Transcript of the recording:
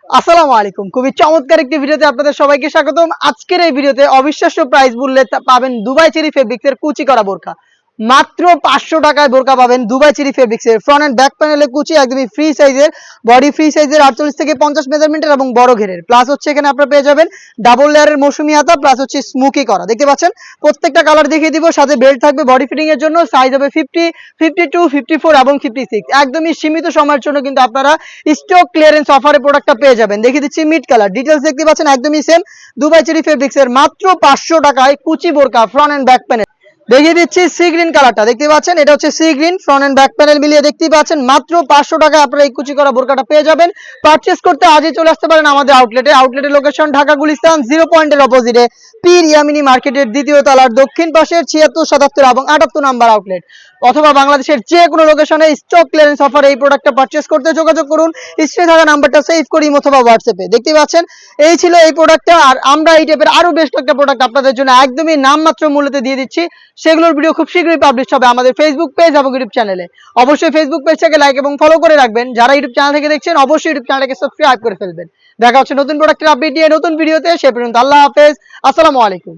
আসসালামু আলাইকুম। খুবই চমৎকার একটি ভিডিওতে আপনাদের সবাইকে স্বাগতম। আজকের এই ভিডিওতে অবিশ্বাস্য প্রাইস মূল্যে পাবেন দুবাই চেরি ফেব্রিক্সের কুচি করা বোরকা। মাত্র 500 টাকায় বোরকা পাবেন দুবাই চেরি ফেব্রিক্সের। ফ্রন্ট এন্ড ব্যাক প্যানেলে কুচি একদমই ফ্রি সাইজের, বডি ফ্রি সাইজের 48 থেকে 50 মেজারমেন্টের এবং বড় ঘেরের। প্লাস হচ্ছে এখানে আপনারা পেয়ে যাবেন ডাবল লেয়ারের মৌসুমী হাতা, প্লাস হচ্ছে স্মোকি করা। দেখতে পাচ্ছেন প্রত্যেকটা কালার দেখিয়ে দিব, সাথে বেল্ট থাকবে বডি ফিটিং এর জন্য। সাইজ হবে 50, 52, 54 এবং 56। একদমই সীমিত সময়ের জন্য কিন্তু আপনারা স্টক ক্লিয়ারেন্স অফারে প্রোডাক্টটা পেয়ে যাবেন। দেখিয়ে দিচ্ছি মিড কালার, ডিটেলস দেখতে পাচ্ছেন একদমই সেম। দুবাই চেরি ফেব্রিক্সের মাত্র 500 টাকায় কুচি বোরকা ফ্রন্ট এন্ড ব্যাক প্যানেল। দেখিয়ে দিচ্ছি সি গ্রিন কালারটা, দেখতে পাচ্ছেন এটা হচ্ছে sea green, front end back panel মিলিয়ে দেখতেই পাচ্ছেন মাত্র 500 টাকায় আপনারা এই কুচি করা বোরকাটা পেয়ে যাবেন। পারচেজ করতে আজই চলে আসতে পারেন আমাদের আউটলেটে। আউটলেটের লোকেশন ঢাকা গুলিস্তান 0 পয়েন্টের অপোজিটে পীর ইয়ামিনী মার্কেটের দ্বিতীয় তলার দক্ষিণ পাশের 76, 77 এবং 78 নাম্বার আউটলেট, অথবা বাংলাদেশের যে কোনো লোকেশনে স্টক ক্লিয়ারেন্স অফারে এই প্রোডাক্টটা পারচেজ করতে যোগাযোগ করুন। স্ক্রিনে থাকা নাম্বারটা সেভ করি অথবা হোয়াটসঅ্যাপে। দেখতে পাচ্ছেন এই ছিল এই প্রোডাক্টটা। আর আমরা এই টাইপের আরো বেশ কয়েকটা প্রোডাক্ট আপনাদের জন্য একদমই নামমাত্র মূল্যতে দিয়ে দিচ্ছি। সেগুলোর ভিডিও খুব শীঘ্রই পাবলিশ হবে আমাদের ফেসবুক পেজ এবং ইউটিউব চ্যানেলে। অবশ্যই ফেসবুক পেজটাকে লাইক এবং ফলো করে রাখবেন। যারা ইউটিউব চ্যানেল থেকে দেখছেন অবশ্যই ইউটিউব চ্যানেলটাকে সাবস্ক্রাইব করে ফেলবেন। দেখা হচ্ছে নতুন প্রোডাক্টের আপডেট নিয়ে নতুন ভিডিওতে। সে পর্যন্ত আল্লাহ হাফেজ, আসসালামু আলাইকুম।